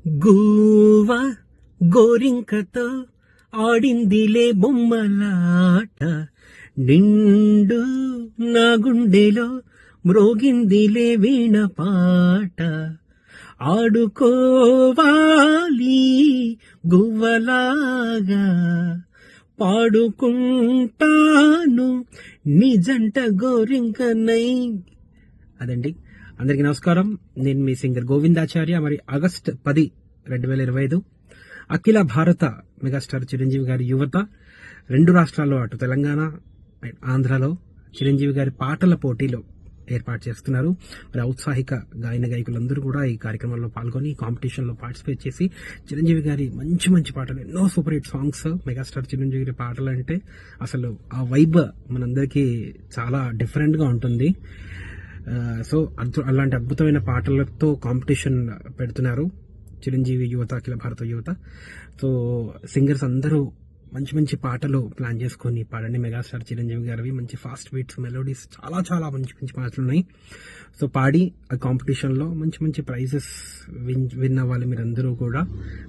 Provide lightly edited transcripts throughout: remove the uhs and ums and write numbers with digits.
గూవా గోరింకతో ఆడిందిలే బొమ్మలాట, నిండు నా గుండెలో మ్రోగిందిలే వీణ పాట. ఆడుకోవాలి గువ్వలాగా, పాడుకుంటాను నిజంట గోరింకనై. అదండి. అందరికీ నమస్కారం. నేను మీ సింగర్ గోవిందాచార్య. మరి ఆగస్ట్ 10, 2025 అఖిల భారత మెగాస్టార్ చిరంజీవి గారి యువత 2 రాష్ట్రాల్లో, అటు తెలంగాణ ఆంధ్రలో చిరంజీవి గారి పాటల పోటీలో ఏర్పాటు చేస్తున్నారు. మరి ఔత్సాహిక గాయన గాయకులందరూ కూడా ఈ కార్యక్రమంలో పాల్గొని కాంపిటీషన్లో పార్టిసిపేట్ చేసి చిరంజీవి గారి మంచి మంచి పాటలు, ఎన్నో super hit songs. Megastar Chiranjeevi గారి పాటలు అంటే అసలు ఆ వైబ్ మనందరికీ చాలా డిఫరెంట్గా ఉంటుంది. సో అలాంటి అద్భుతమైన పాటలతో కాంపిటీషన్ పెడుతున్నారు చిరంజీవి యువత, అఖిల భారత యువత. సో సింగర్స్ అందరూ మంచి మంచి పాటలు ప్లాన్ చేసుకొని పాడండి. మెగాస్టార్ చిరంజీవి గారివి మంచి ఫాస్ట్ బీట్స్, మెలోడీస్, చాలా చాలా మంచి మంచి పాటలు ఉన్నాయి. సో పాడి ఆ కాంపిటీషన్లో మంచి మంచి ప్రైజెస్ విన్ అవ్వాలి మీరందరూ కూడా.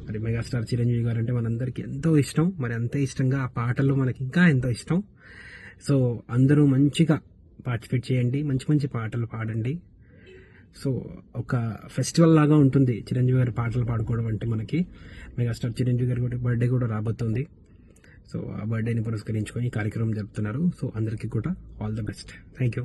మరి మెగాస్టార్ చిరంజీవి గారు అంటే మనందరికీ ఎంతో ఇష్టం. మరి అంతే ఇష్టంగా ఆ పాటలు మనకి ఇంకా ఎంతో ఇష్టం. సో అందరూ మంచిగా పార్టిసిపేట్ చేయండి, మంచి మంచి పాటలు పాడండి. సో ఒక ఫెస్టివల్ లాగా ఉంటుంది చిరంజీవి గారి పాటలు పాడుకోవడం అంటే మనకి. మెగాస్టార్ చిరంజీవి గారి బర్త్డే కూడా రాబోతుంది. సో ఆ బర్త్డేని పురస్కరించుకొని ఈ కార్యక్రమం జరుపుతున్నారు. సో అందరికీ కూడా all the best. Thank you.